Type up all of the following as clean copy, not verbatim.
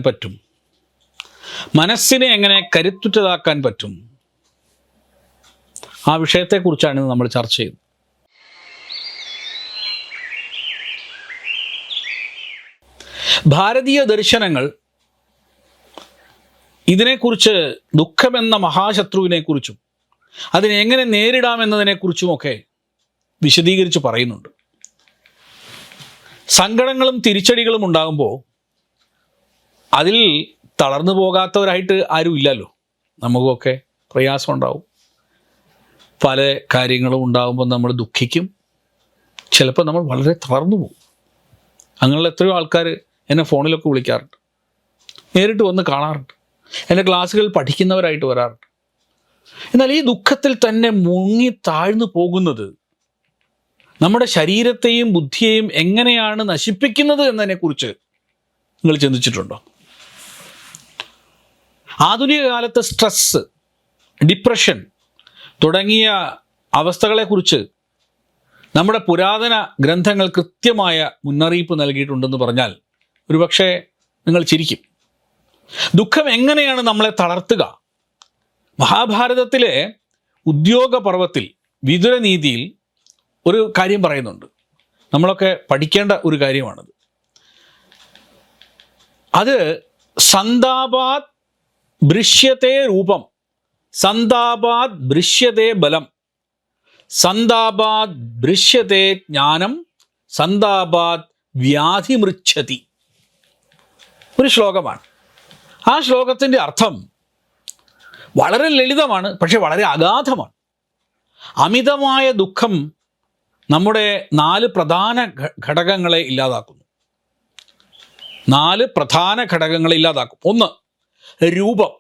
പറ്റും, മനസ്സിനെ എങ്ങനെ കരുത്തുറ്റതാക്കാൻ പറ്റും, ആ വിഷയത്തെക്കുറിച്ചാണ് നമ്മൾ ചർച്ച ചെയ്യുന്നത്. ഭാരതീയ ദർശനങ്ങൾ ഇതിനെക്കുറിച്ച്, ദുഃഖമെന്ന മഹാശത്രുവിനെക്കുറിച്ചും അതിനെ എങ്ങനെ നേരിടാമെന്നതിനെക്കുറിച്ചുമൊക്കെ വിശദീകരിച്ച് പറയുന്നുണ്ട്. സങ്കടങ്ങളും തിരിച്ചടികളും ഉണ്ടാകുമ്പോൾ അതിൽ തളർന്നു പോകാത്തവരായിട്ട് ആരും ഇല്ലല്ലോ. നമുക്കൊക്കെ പ്രയാസം ഉണ്ടാവും, പല കാര്യങ്ങളും ഉണ്ടാകുമ്പോൾ നമ്മൾ ദുഃഖിക്കും, ചിലപ്പോൾ നമ്മൾ വളരെ തളർന്നു പോകും. അങ്ങനെയുള്ള എത്രയോ ആൾക്കാർ എന്നെ ഫോണിലൊക്കെ വിളിക്കാറുണ്ട്, നേരിട്ട് വന്ന് കാണാറുണ്ട്, എൻ്റെ ക്ലാസ്സുകൾ പഠിക്കുന്നവരായിട്ട് വരാറുണ്ട്. എന്നാൽ ഈ ദുഃഖത്തിൽ തന്നെ മുങ്ങി താഴ്ന്നു പോകുന്നത് നമ്മുടെ ശരീരത്തെയും ബുദ്ധിയെയും എങ്ങനെയാണ് നശിപ്പിക്കുന്നത് എന്നതിനെക്കുറിച്ച് നിങ്ങൾ ചിന്തിച്ചിട്ടുണ്ടോ? ആധുനിക കാലത്ത് സ്ട്രെസ്, ഡിപ്രഷൻ തുടങ്ങിയ അവസ്ഥകളെക്കുറിച്ച് നമ്മുടെ പുരാതന ഗ്രന്ഥങ്ങൾ കൃത്യമായ മുന്നറിയിപ്പ് നൽകിയിട്ടുണ്ടെന്ന് പറഞ്ഞാൽ ഒരുപക്ഷെ നിങ്ങൾ ചിരിക്കും. ദുഃഖം എങ്ങനെയാണ് നമ്മളെ തളർത്തുക? മഹാഭാരതത്തിലെ ഉദ്യോഗപർവത്തിൽ വിതുരനീതിയിൽ ഒരു കാര്യം പറയുന്നുണ്ട്, നമ്മളൊക്കെ പഠിക്കേണ്ട ഒരു കാര്യമാണത്. അത് സന്താപാത് ദൃശ്യത്തെ രൂപം, സന്താപാത് ദൃശ്യത്തെ ബലം, സന്താപാത് ദൃശ്യത്തെ ജ്ഞാനം, സന്താപാത് വ്യാധി മൃച്ഛതി. ഒരു ശ്ലോകമാണ്. ആ ശ്ലോകത്തിൻ്റെ അർത്ഥം വളരെ ലളിതമാണ്, പക്ഷെ വളരെ അഗാധമാണ്. അമിതമായ ദുഃഖം നമ്മുടെ 4 പ്രധാന ഘടകങ്ങളെ ഇല്ലാതാക്കുന്നു. 4 പ്രധാന ഘടകങ്ങളെ ഇല്ലാതാക്കും. 1, രൂപം.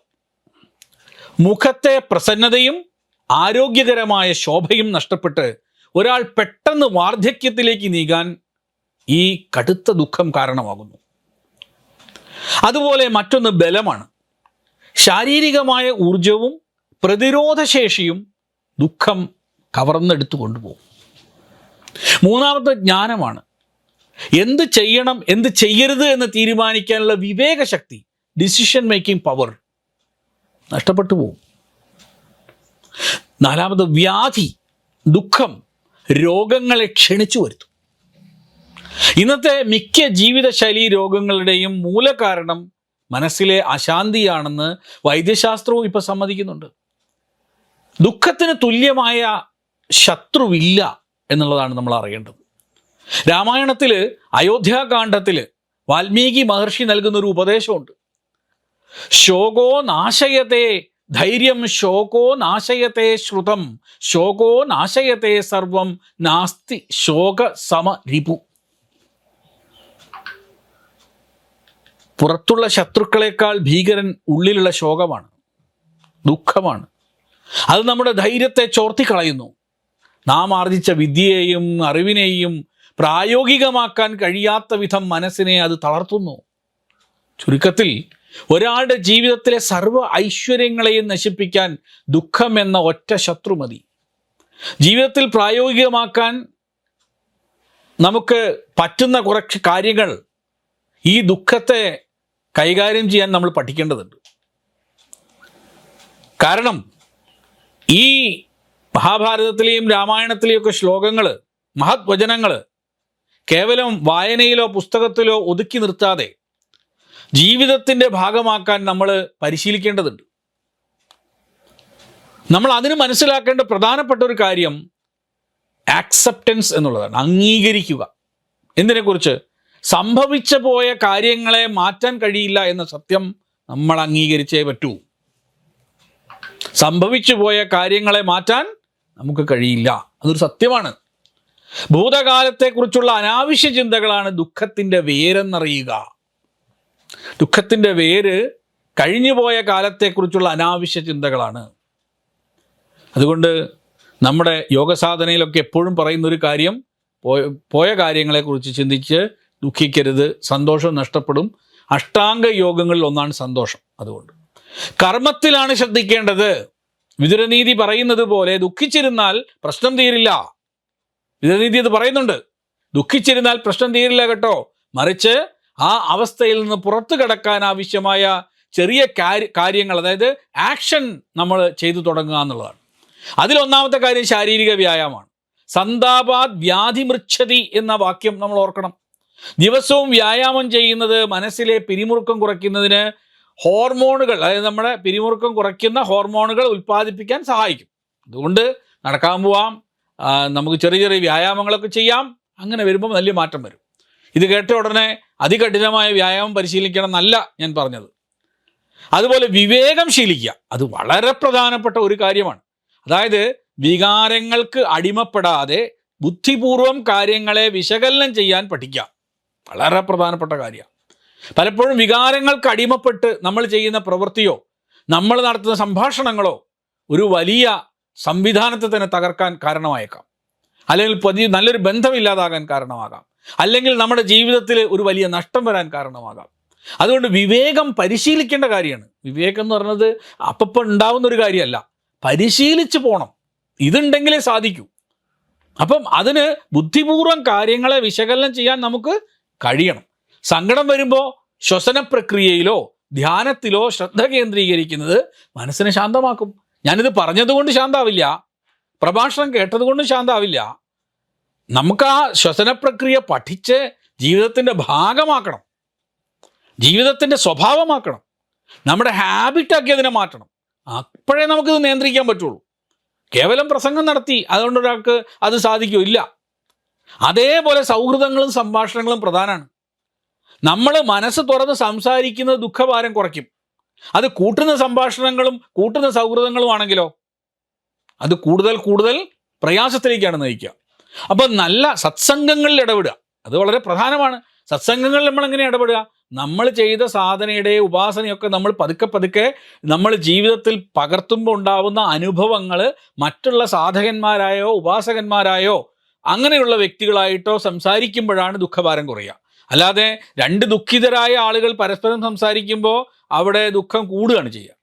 മുഖത്തെ പ്രസന്നതയും ആരോഗ്യകരമായ ശോഭയും നഷ്ടപ്പെട്ട് ഒരാൾ പെട്ടെന്ന് വാർദ്ധക്യത്തിലേക്ക് നീങ്ങാൻ ഈ കടുത്ത ദുഃഖം കാരണമാകുന്നു. അതുപോലെ മറ്റൊന്ന് ബലമാണ്. ശാരീരികമായ ഊർജവും പ്രതിരോധശേഷിയും ദുഃഖം കവർന്നെടുത്തു കൊണ്ടുപോകും. 3ാമത്തെ ജ്ഞാനമാണ്. എന്ത് ചെയ്യണം, എന്ത് ചെയ്യരുത് എന്ന് തീരുമാനിക്കാനുള്ള വിവേകശക്തി, ഡിസിഷൻ മേക്കിംഗ് പവർ നഷ്ടപ്പെട്ടു പോകും. 4ാമത് വ്യാധി, ദുഃഖം രോഗങ്ങളെ ക്ഷണിച്ചു വരുത്തും. ഇന്നത്തെ മിക്ക ജീവിതശൈലി രോഗങ്ങളുടെയും മൂലകാരണം മനസ്സിലെ അശാന്തിയാണെന്ന് വൈദ്യശാസ്ത്രവും ഇപ്പം സമ്മതിക്കുന്നുണ്ട്. ദുഃഖത്തിന് തുല്യമായ ശത്രുവില്ല എന്നുള്ളതാണ് നമ്മൾ അറിയേണ്ടത്. രാമായണത്തിൽ അയോധ്യാകാന്ഡത്തിൽ വാൽമീകി മഹർഷി നൽകുന്ന ഒരു ഉപദേശമുണ്ട്. ശോകോ നാശയത്തെ ധൈര്യം, ശോകോ നാശയത്തെ ശ്രുതം, ശോകോ നാശയത്തെ സർവം, നാസ്തി ശോക സമ രിപു. പുറത്തുള്ള ശത്രുക്കളെക്കാൾ ഭീകരൻ ഉള്ളിലുള്ള ശോകമാണ്, ദുഃഖമാണ്. അത് നമ്മുടെ ധൈര്യത്തെ ചോർത്തിക്കളയുന്നു. നാം ആർജിച്ച വിദ്യയെയും അറിവിനെയും പ്രായോഗികമാക്കാൻ കഴിയാത്ത വിധം മനസ്സിനെ അത് തളർത്തുന്നു. ചുരുക്കത്തിൽ ഒരാളുടെ ജീവിതത്തിലെ സർവ്വ ഐശ്വര്യങ്ങളെയും നശിപ്പിക്കാൻ ദുഃഖം എന്ന ഒറ്റ ശത്രു മതി. ജീവിതത്തിൽ പ്രായോഗികമാക്കാൻ നമുക്ക് പറ്റുന്ന കുറച്ച് കാര്യങ്ങൾ ഈ ദുഃഖത്തെ കൈകാര്യം ചെയ്യാൻ നമ്മൾ പഠിക്കേണ്ടതുണ്ട്. കാരണം ഈ മഹാഭാരതത്തിലെയും രാമായണത്തിലെയും ഒക്കെ ശ്ലോകങ്ങൾ, മഹത് വചനങ്ങൾ കേവലം വായനയിലോ പുസ്തകത്തിലോ ഒതുക്കി നിർത്താതെ ജീവിതത്തിൻ്റെ ഭാഗമാക്കാൻ നമ്മൾ പരിശീലിക്കേണ്ടതുണ്ട്. നമ്മൾ അതിന് മനസ്സിലാക്കേണ്ട പ്രധാനപ്പെട്ട ഒരു കാര്യം ആക്സെപ്റ്റൻസ് എന്നുള്ളതാണ്, അംഗീകരിക്കുക. എന്തിനെക്കുറിച്ച്? സംഭവിച്ചു പോയ കാര്യങ്ങളെ മാറ്റാൻ കഴിയില്ല എന്ന സത്യം നമ്മൾ അംഗീകരിച്ചേ പറ്റൂ. സംഭവിച്ചു പോയ കാര്യങ്ങളെ മാറ്റാൻ നമുക്ക് കഴിയില്ല, അതൊരു സത്യമാണ്. ഭൂതകാലത്തെക്കുറിച്ചുള്ള അനാവശ്യ ചിന്തകളാണ് ദുഃഖത്തിൻ്റെ വേരെന്നറിയുക. ദുഃഖത്തിൻ്റെ വേര് കഴിഞ്ഞുപോയ കാലത്തെക്കുറിച്ചുള്ള അനാവശ്യ ചിന്തകളാണ്. അതുകൊണ്ട് നമ്മുടെ യോഗസാധനയിലൊക്കെ എപ്പോഴും പറയുന്നൊരു കാര്യം, പോയ കാര്യങ്ങളെക്കുറിച്ച് ചിന്തിച്ച് ദുഃഖിക്കരുത്, സന്തോഷം നഷ്ടപ്പെടും. അഷ്ടാംഗ യോഗങ്ങളിൽ ഒന്നാണ് സന്തോഷം. അതുകൊണ്ട് കർമ്മത്തിലാണ് ശ്രദ്ധിക്കേണ്ടത്. വിതുരനീതി പറയുന്നത് പോലെ ദുഃഖിച്ചിരുന്നാൽ പ്രശ്നം തീരില്ല. വിതുരനീതി അത് പറയുന്നുണ്ട്, ദുഃഖിച്ചിരുന്നാൽ പ്രശ്നം തീരില്ല കേട്ടോ, മറിച്ച് ആ അവസ്ഥയിൽ നിന്ന് പുറത്തു കടക്കാൻ ആവശ്യമായ ചെറിയ കാര്യങ്ങൾ, അതായത് ആക്ഷൻ നമ്മൾ ചെയ്തു തുടങ്ങുക എന്നുള്ളതാണ്. അതിലൊന്നാമത്തെ കാര്യം ശാരീരിക വ്യായാമമാണ്. സന്താപാത് വ്യാധിമൃച്ഛതി എന്ന വാക്യം നമ്മൾ ഓർക്കണം. ദിവസവും വ്യായാമം ചെയ്യുന്നത് മനസ്സിലെ പിരിമുറുക്കം കുറയ്ക്കുന്നതിന് ഹോർമോണുകൾ, അതായത് നമ്മുടെ പിരിമുറുക്കം കുറയ്ക്കുന്ന ഹോർമോണുകൾ ഉൽപ്പാദിപ്പിക്കാൻ സഹായിക്കും. അതുകൊണ്ട് നടക്കാൻ പോവാം, നമുക്ക് ചെറിയ ചെറിയ വ്യായാമങ്ങളൊക്കെ ചെയ്യാം. അങ്ങനെ വരുമ്പോൾ വലിയ മാറ്റം വരും. ഇത് കേട്ട ഉടനെ അതികഠിനമായ വ്യായാമം പരിശീലിക്കണം എന്നല്ല ഞാൻ പറഞ്ഞത്. അതുപോലെ വിവേകം ശീലിക്കുക, അത് വളരെ പ്രധാനപ്പെട്ട ഒരു കാര്യമാണ്. അതായത് വികാരങ്ങൾക്ക് അടിമപ്പെടാതെ ബുദ്ധിപൂർവം കാര്യങ്ങളെ വിശകലനം ചെയ്യാൻ പഠിക്കുക, വളരെ പ്രധാനപ്പെട്ട കാര്യമാണ്. പലപ്പോഴും വികാരങ്ങൾക്ക് അടിമപ്പെട്ട് നമ്മൾ ചെയ്യുന്ന പ്രവൃത്തിയോ നമ്മൾ നടത്തുന്ന സംഭാഷണങ്ങളോ ഒരു വലിയ സംവിധാനത്തെ തന്നെ തകർക്കാൻ കാരണമായേക്കാം, അല്ലെങ്കിൽ നല്ലൊരു ബന്ധമില്ലാതാകാൻ കാരണമാകാം, അല്ലെങ്കിൽ നമ്മുടെ ജീവിതത്തിൽ ഒരു വലിയ നഷ്ടം വരാൻ കാരണമാകാം. അതുകൊണ്ട് വിവേകം പരിശീലിക്കേണ്ട കാര്യമാണ്. വിവേകം എന്ന് പറയുന്നത് അപ്പം ഉണ്ടാവുന്ന ഒരു കാര്യമല്ല, പരിശീലിച്ച് പോകണം. ഇതുണ്ടെങ്കിലേ സാധിക്കൂ. അപ്പം അതിന് ബുദ്ധിപൂർവം കാര്യങ്ങളെ വിശകലനം ചെയ്യാൻ നമുക്ക് കഴിയണം. സങ്കടം വരുമ്പോൾ ശ്വസന പ്രക്രിയയിലോ ധ്യാനത്തിലോ ശ്രദ്ധ കേന്ദ്രീകരിക്കുന്നത് മനസ്സിനെ ശാന്തമാക്കും. ഞാനിത് പറഞ്ഞതുകൊണ്ട് ശാന്താവില്ല, പ്രഭാഷണം കേട്ടതുകൊണ്ട് ശാന്താവില്ല. നമുക്ക് ആ ശ്വസന പ്രക്രിയ പഠിച്ച് ജീവിതത്തിൻ്റെ ഭാഗമാക്കണം, ജീവിതത്തിൻ്റെ സ്വഭാവമാക്കണം, നമ്മുടെ ഹാബിറ്റാക്കി അതിനെ മാറ്റണം. അപ്പോഴേ നമുക്കിത് നിയന്ത്രിക്കാൻ പറ്റുള്ളൂ. കേവലം പ്രസംഗം നടത്തി അതുകൊണ്ട് ഒരാൾക്ക് അത് സാധിക്കില്ല. അതേപോലെ സൗഹൃദങ്ങളും സംഭാഷണങ്ങളും പ്രധാനമാണ്. നമ്മൾ മനസ്സ് തുറന്ന് സംസാരിക്കുന്നത് ദുഃഖഭാരം കുറയ്ക്കും. അത് കൂട്ടുന്ന സംഭാഷണങ്ങളും കൂട്ടുന്ന സൗഹൃദങ്ങളും ആണെങ്കിലോ അത് കൂടുതൽ കൂടുതൽ പ്രയാസത്തിലേക്കാണ് നയിക്കുക. അപ്പം നല്ല സത്സംഗങ്ങളിൽ ഇടപെടുക, അത് വളരെ പ്രധാനമാണ്. സത്സംഗങ്ങളിൽ നമ്മൾ എങ്ങനെ ഇടപെടുക? നമ്മൾ ചെയ്ത സാധനയുടെ ഉപാസനയൊക്കെ നമ്മൾ പതുക്കെ പതുക്കെ നമ്മൾ ജീവിതത്തിൽ പകർത്തുമ്പോൾ ഉണ്ടാവുന്ന അനുഭവങ്ങൾ മറ്റുള്ള സാധകന്മാരായോ ഉപാസകന്മാരായോ അങ്ങനെയുള്ള വ്യക്തികളായിട്ടോ സംസാരിക്കുമ്പോഴാണ് ദുഃഖഭാരം കുറയുക. അല്ലാതെ രണ്ട് ദുഃഖിതരായ ആളുകൾ പരസ്പരം സംസാരിക്കുമ്പോൾ അവിടെ ദുഃഖം കൂടുകയാണ് ചെയ്യുക.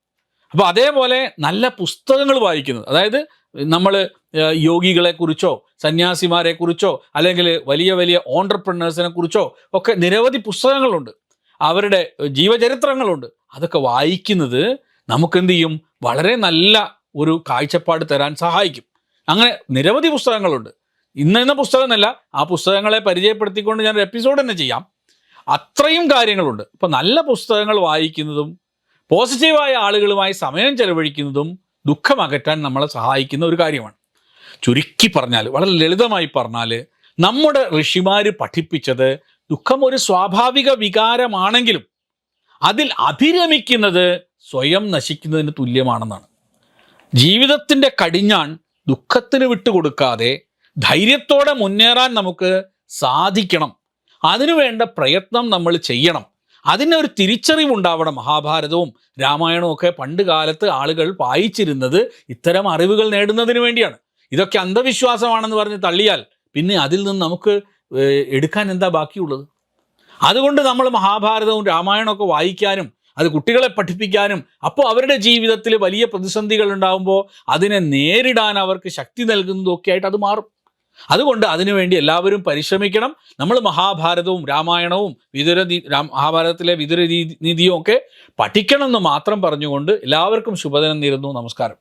അപ്പോൾ അതേപോലെ നല്ല പുസ്തകങ്ങൾ വായിക്കുന്നത്, അതായത് നമ്മൾ യോഗികളെക്കുറിച്ചോ സന്യാസിമാരെക്കുറിച്ചോ അല്ലെങ്കിൽ വലിയ വലിയ ഓൺട്രപ്രനേഴ്സിനെ കുറിച്ചോ ഒക്കെ നിരവധി പുസ്തകങ്ങളുണ്ട്, അവരുടെ ജീവചരിത്രങ്ങളുണ്ട്. അതൊക്കെ വായിക്കുന്നത് നമുക്കെന്ത് ചെയ്യും? വളരെ നല്ല ഒരു കാഴ്ചപ്പാട് തരാൻ സഹായിക്കും. അങ്ങനെ നിരവധി പുസ്തകങ്ങളുണ്ട്. ഇന്ന പുസ്തകം എന്നല്ല, ആ പുസ്തകങ്ങളെ പരിചയപ്പെടുത്തിക്കൊണ്ട് ഞാനൊരു എപ്പിസോഡ് തന്നെ ചെയ്യാം. അത്രയും കാര്യങ്ങളുണ്ട്. അപ്പോൾ നല്ല പുസ്തകങ്ങൾ വായിക്കുന്നതും പോസിറ്റീവായ ആളുകളുമായി സമയം ചെലവഴിക്കുന്നതും ദുഃഖം അകറ്റാൻ നമ്മളെ സഹായിക്കുന്ന ഒരു കാര്യമാണ്. ചുരുക്കി പറഞ്ഞാൽ, വളരെ ലളിതമായി പറഞ്ഞാൽ, നമ്മുടെ ഋഷിമാർ പഠിപ്പിച്ചത് ദുഃഖം ഒരു സ്വാഭാവിക വികാരമാണെങ്കിലും അതിൽ അഭിരമിക്കുന്നത് സ്വയം നശിക്കുന്നതിന് തുല്യമാണെന്നാണ്. ജീവിതത്തിൻ്റെ കടിഞ്ഞാൺ ദുഃഖത്തിന് വിട്ടുകൊടുക്കാതെ ധൈര്യത്തോടെ മുന്നേറാൻ നമുക്ക് സാധിക്കണം. അതിനുവേണ്ട പ്രയത്നം നമ്മൾ ചെയ്യണം. അതിനൊരു തിരിച്ചറിവുണ്ടാവണം. മഹാഭാരതവും രാമായണവും ഒക്കെ പണ്ട് കാലത്ത് ആളുകൾ വായിച്ചിരുന്നത് ഇത്തരം അറിവുകൾ നേടുന്നതിന് വേണ്ടിയാണ്. ഇതൊക്കെ അന്ധവിശ്വാസമാണെന്ന് പറഞ്ഞ് തള്ളിയാൽ പിന്നെ അതിൽ നിന്ന് നമുക്ക് എടുക്കാൻ എന്താ ബാക്കിയുള്ളത്? അതുകൊണ്ട് നമ്മൾ മഹാഭാരതവും രാമായണവും ഒക്കെ വായിക്കാനും അത് കുട്ടികളെ പഠിപ്പിക്കാനും, അപ്പോൾ അവരുടെ ജീവിതത്തിൽ വലിയ പ്രതിസന്ധികൾ ഉണ്ടാകുമ്പോൾ അതിനെ നേരിടാൻ അവർക്ക് ശക്തി നൽകുന്നതും ഒക്കെ ആയിട്ട് അത് മാറും. അതുകൊണ്ട് അതിനുവേണ്ടി എല്ലാവരും പരിശ്രമിക്കണം. നമ്മൾ മഹാഭാരതവും രാമായണവും മഹാഭാരതത്തിലെ വിതുര നീതിയും ഒക്കെ പഠിക്കണം എന്ന് മാത്രം പറഞ്ഞുകൊണ്ട് എല്ലാവർക്കും ശുഭദിനം നേരുന്നു. നമസ്കാരം.